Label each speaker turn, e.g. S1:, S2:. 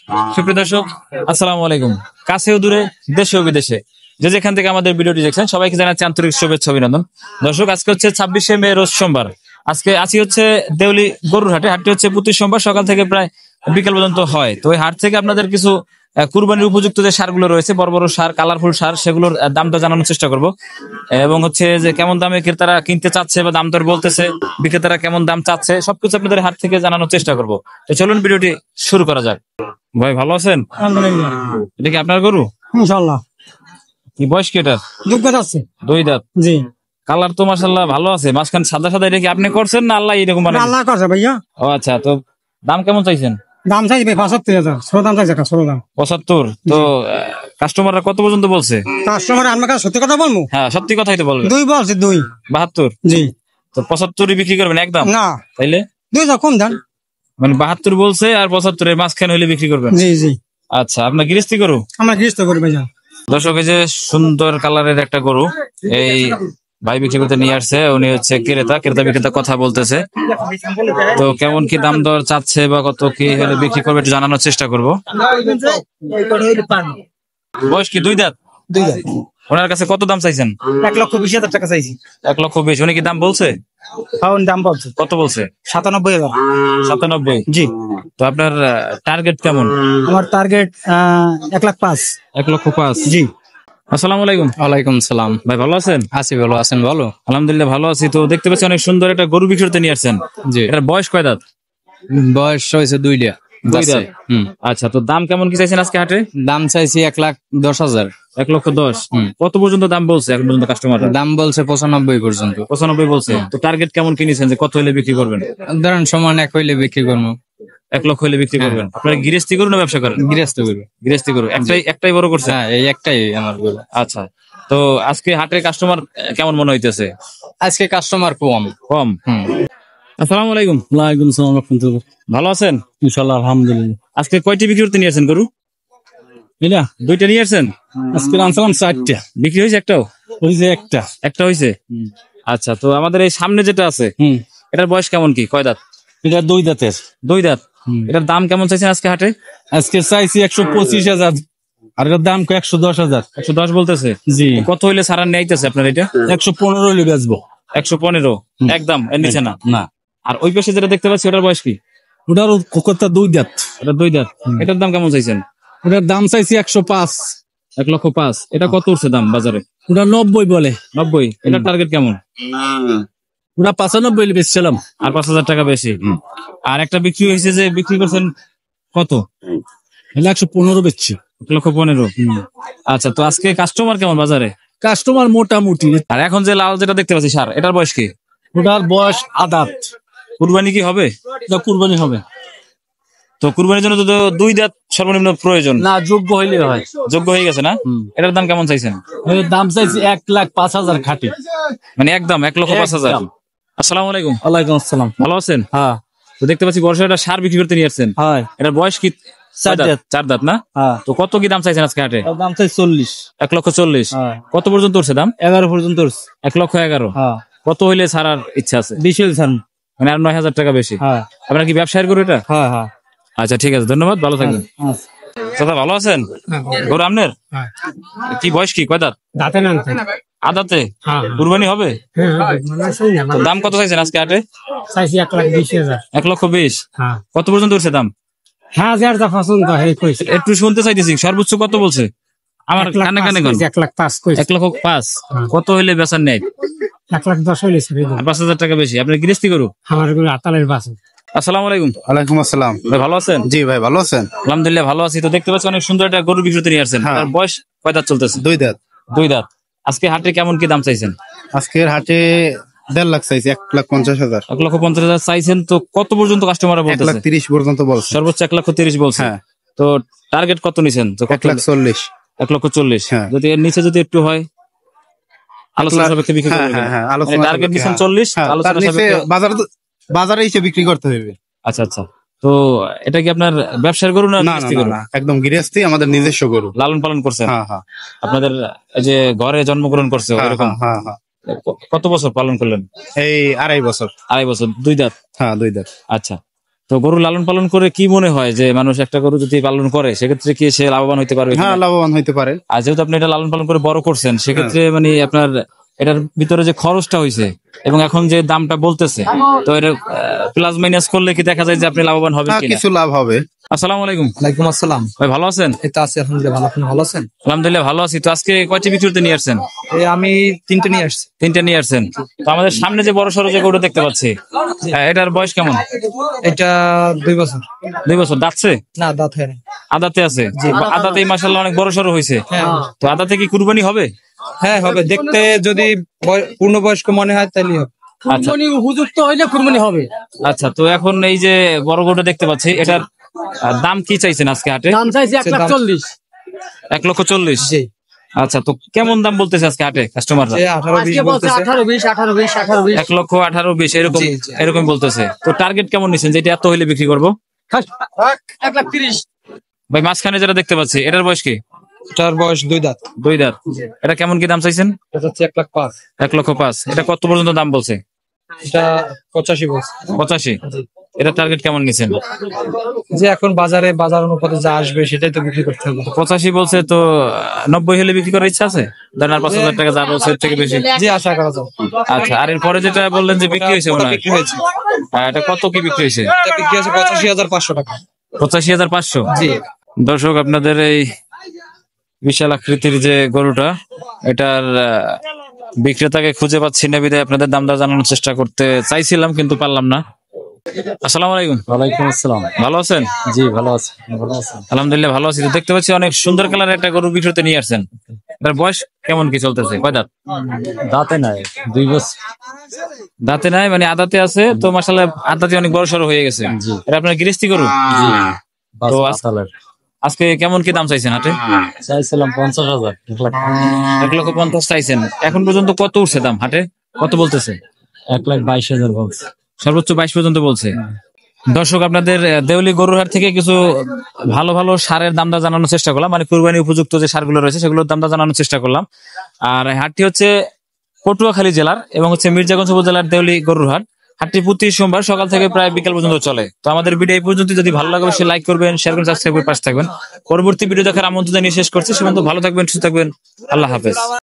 S1: সুপ্রিয় দর্শক, আসসালামু আলাইকুম। কাছে ও দূরে, দেশে ও বিদেশে যে যেখান থেকে আমাদের ভিডিওটি দেখছেন সবাইকে জানাচ্ছি আন্তরিক শুভেচ্ছা অভিনন্দন। দর্শক, আজকে হচ্ছে 26শে মে, রোজ সোমবার। আজকে আসি হচ্ছে দেউলি গরুর হাটে। হাটটি হচ্ছে প্রতি সোমবার সকাল থেকে প্রায় বিকেল পর্যন্ত হয়। তো ওই হাট থেকে আপনাদের কিছু কুরবানির উপযুক্ত যে সারগুলো রয়েছে, বড় বড় সার, কালারফুল সার, সেগুলোর দাম দর জানানোর চেষ্টা করব। এবং হচ্ছে যে কেমন দামে ক্রেতারা কিনতে চাচ্ছে বা দাম দর বলতেছে, বিক্রেতারা কেমন দাম চাচ্ছে, সবকিছু আপনাদের হাট থেকে জানানোর চেষ্টা করব। তো চলুন ভিডিওটি শুরু করা যাক। ভাই ভালো আছেন?
S2: আলহামদুলিল্লাহ।
S1: এটা কি আপনার গরু?
S2: ইনশাআল্লাহ।
S1: কি বয়স কি এটা?
S2: দুধ আছে।
S1: 2 দাঁত।
S2: জি।
S1: কালার তো মাশাআল্লাহ ভালো আছে, মাঝখানে সাদা সাদা। এটা কি আপনি করছেন না আল্লাহ এরকম বানাইছে?
S2: আল্লাহ করছে ভাইয়া।
S1: ও আচ্ছা, তো দাম কেমন চাইছেন?
S2: দাম চাইবে 75,000। ছোট দাম চাইছে, ছোট দাম
S1: 75। তো কাস্টমাররা কত পর্যন্ত বলছে?
S2: কাস্টমার আমার কাছে সত্যি কথা বলবো।
S1: হ্যাঁ, সত্যি কথাই তো বলবেন।
S2: 2 বলছে, 2।
S1: 72?
S2: জি।
S1: তো 75 বিক্রি করবেন একদম?
S2: না,
S1: তাইলে
S2: 2 কম দেন।
S1: মানে 72 বলছে আর 75 এর মাঝখানে হইলে বিক্রি করবেন?
S2: জি জি।
S1: আচ্ছা, আপনার গৃহস্থী গরু?
S2: আমরা গৃহস্থ করি ভাইয়া।
S1: দর্শক, এই যে সুন্দর কালারের একটা গরু এই ভাই বিক্রি করতে নিয়ে আসছে। উনি হচ্ছে ক্রেতা বিক্রেতা কথা বলতেছে। তো কেমন কি দাম দর চাচ্ছে বা কত কি হলে বিক্রি করবে একটু জানানোর চেষ্টা করব। বয়স কি 2 দাঁত?
S2: 2 দাম।
S1: ওনার কাছে কত দাম চাইছেন?
S2: 1,20,000 টাকা চাইছি।
S1: 1,20,000। উনি কি দাম বলছে?
S2: পাউন দাম বলছে।
S1: কত বলছে?
S2: 97,000।
S1: 97?
S2: জি।
S1: তো আপনার টার্গেট কেমন?
S2: আমার টার্গেট 1,05,000।
S1: 1,05,000?
S2: জি।
S1: আসসালামু আলাইকুম।
S3: ওয়ালাইকুম সালাম।
S1: ভাই ভালো আছেন?
S3: আছি, ভালো আছেন? ভালো।
S1: আলহামদুলিল্লাহ ভালো আছি। তো দেখতে পাচ্ছি অনেক সুন্দর একটা গরু বিক্রি করতে নিয়ে আসছেন।
S3: জি।
S1: এটার বয়স কয় দাঁত?
S3: বয়স হয়েছে 2টা।
S1: 2 দাঁত। আচ্ছা, তো দাম কেমন কি চাইছেন আজকে হাটে?
S3: দাম চাইছি 1,10,000।
S1: 1,10,000? কত পর্যন্ত দাম বলছে এখন পর্যন্ত কাস্টমার?
S3: দাম বলছে 95 পর্যন্ত।
S1: 95 বলছে। তো টার্গেট কেমন কিনেছেন যে কত হলে বিক্রি করবেন?
S3: ধরেন সমান 1 হইলে বিক্রি করবো।
S1: 1 লক্ষ হলে বিক্রি করবেন। আপনারা গৃহস্থী গরু না ব্যবসা করেন?
S3: গৃহস্থ করবো।
S1: গৃহস্থী গরু। একটাই বড় করছে?
S3: হ্যাঁ, এই একটাই আমার গরু।
S1: আচ্ছা, তো আজকে হাটের কাস্টমার কেমন মনে হইতেছে?
S3: আজকে কাস্টমার কম।
S1: কম? আসসালামু আলাইকুম।
S2: ওয়ালাইকুম আসসালাম ওয়া রাহমাতুল্লাহ।
S1: ভালো আছেন?
S2: ইনশাআল্লাহ আলহামদুলিল্লাহ।
S1: আজকে কয়টি বিক্রি করতে নিয়ে আসছেন গরু?
S2: এটা
S1: 2টা নিয়ে আসছেন?
S2: আজকে আনসালাম 4টা।
S1: বিক্রি হয়েছে একটাও?
S2: ওই যে একটা।
S1: একটা হয়েছে? আচ্ছা, তো আমাদের এই সামনে যেটা আছে এটার বয়স কেমন কি, কয় দাঁত?
S2: এটা 2 দাঁতের।
S1: 2 দাঁত। এটার দাম কেমন চাইছেন আজকে হাটে?
S2: আজকে চাইছি 125,000। আর এটার দাম 110,000।
S1: 110 বলতেছে?
S2: জি।
S1: কত হইলে সারা নিয়ে আপনার এটা?
S2: 115 হইলে বেচবো।
S1: 115? একদম, এর নিচে না?
S2: না।
S1: আর ওই পাশে যেটা দেখতে পাচ্ছি ওটার বয়স কি?
S2: ওটার কোকরটা 2 দাঁত।
S1: এটা 2 দাঁত। এটার দাম কেমন চাইছেন?
S2: ওটার দাম চাইছি 105।
S1: 1,05,000? এটা কত উঠছে দাম বাজারে?
S2: ওটা 90 বলে।
S1: 90? এটার টার্গেট কেমন?
S2: ওটা 95 হইলে বেচছিলাম।
S1: আর 5,000 টাকা বেশি। আর একটা বিক্রি হয়েছে, যে বিক্রি করছেন কত?
S2: 115 বেচছি।
S1: 1,15,000? আচ্ছা, তো আজকে কাস্টমার কেমন বাজারে?
S2: কাস্টমার মোটামুটি।
S1: আর এখন যে লাল যেটা দেখতে পাচ্ছি সার, এটার বয়স কি?
S2: ওটার বয়স আদাত।
S1: কুরবানি কি হবে?
S2: এটা কুরবানি হবে।
S1: তো কুরবানির জন্য তো 2 দাঁত সর্বনিম্ন প্রয়োজন।
S2: না, যোগ্য হইলে হয়।
S1: যোগ্য হয়ে গেছে না? এটার দাম কেমন চাইছেন?
S2: এর দাম চাইছি 1,05,000 খাটি।
S1: মানে একদম 1,05,000? আসসালামু আলাইকুম।
S2: ওয়ালাইকুম আসসালাম।
S1: ভালো আছেন?
S2: হ্যাঁ।
S1: তো দেখতে পাচ্ছি বর্ষা একটা সার বিক্রি করতে নিয়ে আসছেন।
S2: হয়।
S1: এটার বয়স কি?
S2: 4 দাঁত।
S1: 4 দাঁত না?
S2: হ্যাঁ।
S1: তো কত কি দাম চাইছেন আজকে হাটে?
S2: এর দাম চাই 40।
S1: 1,40,000?
S2: হ্যাঁ।
S1: কত পর্যন্ত উঠছে দাম?
S2: 11 পর্যন্ত।
S1: 1,11,000?
S2: হ্যাঁ।
S1: কত হইলে ছাড়ার ইচ্ছা আছে?
S2: 20 হইলে ছাড়ুন।
S1: মানে আর 9,000 টাকা বেশি?
S2: হ্যাঁ।
S1: আপনার কি ব্যবসায়ের গরু এটা?
S2: হ্যাঁ হ্যাঁ।
S1: আচ্ছা, ঠিক আছে, ধন্যবাদ, ভালো থাকবেন। দাদা ভালো আছেন? গরু আপনার? কি বয়স কি, কয় দাঁত?
S2: দাঁতে নামতে।
S1: আদাতে? কুরবানি হবে? তো দাম কত চাইছেন আজকে হাটে?
S2: চাইছি 1,20,000।
S1: 1,20,000?
S2: হ্যাঁ।
S1: কত পর্যন্ত উঠছে দাম?
S2: হ্যাঁ, যার যা পছন্দ হয় কইছে।
S1: একটু শুনতে চাইতেছি, সর্বোচ্চ কত বলছে? আমার কানে কানে কোন?
S2: 1,05,000 কইছে।
S1: 1,05,000? কত হইলে বেচার নেই?
S2: 1,10,000 হইলে ছেড়ে দেব।
S1: 5,000 টাকা বেশি। আপনি গৃহস্থী গরু?
S2: আমার গুলো আতালের বাসন।
S1: আসসালামু আলাইকুম।
S4: ওয়ালাইকুম আসসালাম।
S1: ভাই ভালো আছেন?
S4: জি ভাই, ভালো আছেন?
S1: আলহামদুলিল্লাহ ভালো আছি। তো দেখতে পাচ্ছি অনেক সুন্দর একটা গরু বিক্রি করতে নিয়ে আসছেন।
S4: হ্যাঁ।
S1: তার বয়স কয় দাঁত চলতেছে?
S4: 2 দাঁত।
S1: 2 দাঁত। আজকে হাটে কেমন কি দাম চাইছেন?
S4: আজকের হাটে 1.5 লাখ চাইছি। 1,50,000।
S1: 1,50,000 চাইছেন। তো কত পর্যন্ত কাস্টমার বলতেছে?
S4: 1,30,000 পর্যন্ত বলছে।
S1: সর্বোচ্চ 1,30,000 বলছে।
S4: হ্যাঁ।
S1: তো টার্গেট কত নিছেন?
S4: 1,40,000।
S1: 1,40,000?
S4: হ্যাঁ।
S1: যদি এর নিচে যদি একটু হয় আলোচনা সাপেক্ষে বিক্রি
S4: হ্যাঁ
S1: করবেন?
S4: হ্যাঁ হ্যাঁ, আলোচনা
S1: টার্গেট
S4: সাপেক্ষে,
S1: দিচ্ছেন
S4: হ্যাঁ।
S1: 40,
S4: হ্যাঁ, তার
S1: আলোচনা
S4: নিচে
S1: সাপেক্ষে?
S4: বাজারে এসে বিক্রি করতে হবে।
S1: আচ্ছা আচ্ছা। তো এটা কি আপনার ব্যবসার গরু না
S4: না না
S1: গৃহস্থী
S4: না
S1: গরু?
S4: না, একদম গৃহস্থী, আমাদের নিজস্ব গরু।
S1: লালন পালন করছেন?
S4: হ্যাঁ হ্যাঁ
S1: আপনাদের এই যে ঘরে জন্মগ্রহণ করছে
S4: হ্যাঁ
S1: এরকম?
S4: হ্যাঁ হ্যাঁ।
S1: কত বছর পালন করলেন?
S4: এই 2.5 বছর।
S1: 2.5 বছর। 2 দাঁত?
S4: হ্যাঁ, 2 দাঁত।
S1: আচ্ছা, তো গরু লালন পালন করে কি মনে হয় যে মানুষ একটা গরু যদি পালন করে সেক্ষেত্রে কি সে লাভবান হইতে পারবে
S4: হ্যাঁ,
S1: কিনা?
S4: লাভবান হইতে পারে।
S1: আর যেহেতু আপনি এটা লালন পালন করে বড় করছেন সেক্ষেত্রে মানে আপনার এটার ভিতরে যে খরচটা হয়েছে এবং এখন যে দামটা বলতেছে, তো এটা প্লাস মাইনাস করলে কি দেখা যায় যে আপনি লাভবান হবেন
S4: হ্যাঁ,
S1: কিনা?
S4: কিছু লাভ হবে।
S1: আসসালামু আলাইকুম
S2: ওয়ালাইকুম আসসালাম।
S1: ভাই, ভালো আছেন?
S2: এই তো আছি আলহামদুলিল্লাহ, ভালো। আপনি ভালো আছেন?
S1: আলহামদুলিল্লাহ ভালো আছি। তো আজকে কয়টি বিক্রি করতে নিয়ে আসছেন?
S2: এই আমি 3টে নিয়ে আসছি।
S1: 3টে নিয়ে আসছেন। তো আমাদের সামনে যে বড় সড়ো যে গরুটা দেখতে পাচ্ছি, এটার বয়স কেমন?
S2: এটা 2 বছর।
S1: 2 বছর দাঁতছে?
S2: না, দাঁত হয় না।
S1: আদাতে আছে? আদাতে মাশাআল্লাহ অনেক বড় সড়ো হয়েছে।
S2: হ্যাঁ
S1: তো আদাতে কি কুরবানি হবে?
S2: হ্যাঁ হবে, দেখতে যদি পূর্ণবয়স্ক মনে হয় তাহলে হবে।
S1: আচ্ছা
S2: উপযুক্ত হইলে কুরবানি হবে।
S1: আচ্ছা, তো এখন এই যে বড় গরুটা দেখতে পাচ্ছি, এটার দাম কি চাইছেন আজকে হাটে?
S2: দাম চাইছি 1,40,000।
S1: 1,40,000।
S2: জি।
S1: আচ্ছা, তো কেমন দাম বলতেছে আজকে হাটে কাস্টমাররা?
S2: 18-20 বলতেছে।
S1: 1,18,20 1,18,20 এরকম
S2: জি, জি।
S1: এরকম বলতেছে। তো টার্গেট কেমন নিছেন যেটা এত হইলে বিক্রি করবো?
S2: 1,30,000।
S1: ভাই মাঝখানে যেটা দেখতে পাচ্ছি এটার বয়স কি?
S2: এটার বয়স 2 দাঁত।
S1: 2 দাঁত। এটা কেমন কি দাম চাইছেন?
S2: এটা হচ্ছে 1,05,000।
S1: 1,05,000। এটা কত পর্যন্ত দাম বলছে?
S2: এটা 85 বলছে।
S1: 85। এটা টার্গেট কেমন নিছেন?
S2: যে এখন বাজার অনুপাতে যা আসবে সেটাই তো বিক্রি করতে হবে।
S1: 85 বলছে, তো 90 হলে বিক্রি করার ইচ্ছা আছে? ধরেন আর 5,000 টাকা যা বলছে এর থেকে বেশি।
S2: জি, আশা করা যায়।
S1: আচ্ছা, আর এরপরে যেটা বললেন যে বিক্রি হয়েছে মনে হয়,
S2: বিক্রি হয়েছে।
S1: এটা কত কি বিক্রি হয়েছে?
S2: এটা বিক্রি হয়েছে 85,500 টাকা।
S1: 85,500।
S2: জি।
S1: দর্শক, আপনাদের এই বিশাল আকৃতির যে গরুটা, এটার বিক্রেতাকে খুঁজে পাচ্ছি না বিধায় আপনাদের দাম দর জানানোর চেষ্টা করতে চাইছিলাম কিন্তু পারলাম না। আসসালামু আলাইকুম।
S2: ওয়ালাইকুম আসসালাম।
S1: ভালো আছেন?
S2: জি, ভালো আছি। ভালো আছেন?
S1: আলহামদুলিল্লাহ ভালো আছি। তো দেখতে পাচ্ছি অনেক সুন্দর কালারের একটা গরু বিক্রিতে নিয়ে আসছেন। এটার বয়স কেমন কি চলতেছে? কয় দাঁত?
S2: দাঁতে নাই, 2 বছর।
S1: দাঁতে নাই মানে আদাতে আছে, তো মাশাআল্লাহ আদাতে অনেক বড় সড়ো হয়ে গেছে। এটা আপনার গৃহস্থী গরু?
S2: জি।
S1: তো আজকে কেমন কি দাম চাইছেন হাটে?
S2: চাইছিলাম 50,000।
S1: 1,50,000 চাইছেন। এখন পর্যন্ত কত উঠছে দাম হাটে? কত বলতেছে?
S2: 1,22,000 বলছে।
S1: সর্বোচ্চ 22 পর্যন্ত বলছে। দর্শক, আপনাদের দেউলি গরুর হাট থেকে কিছু ভালো ভালো সারের দামটা জানানোর চেষ্টা করলাম, মানে কুরবানি উপযুক্ত যে সারগুলো রয়েছে সেগুলোর দামটা জানানোর চেষ্টা করলাম। আর হাটটি হচ্ছে পটুয়াখালী জেলার এবং হচ্ছে মির্জাগঞ্জ উপজেলার দেউলি গরুর হাট। হাটটি প্রতি সোমবার সকাল থেকে প্রায় বিকাল পর্যন্ত চলে। তো আমাদের ভিডিও এই পর্যন্ত, যদি ভালো লাগে অবশ্যই লাইক করবেন, শেয়ার করবেন, সাবস্ক্রাইব করে পাশে থাকবেন। পরবর্তী ভিডিও দেখার আমন্ত্রণ জানিয়ে শেষ করছি। সে পর্যন্ত ভালো থাকবেন, সুস্থ থাকবেন। আল্লাহ হাফেজ।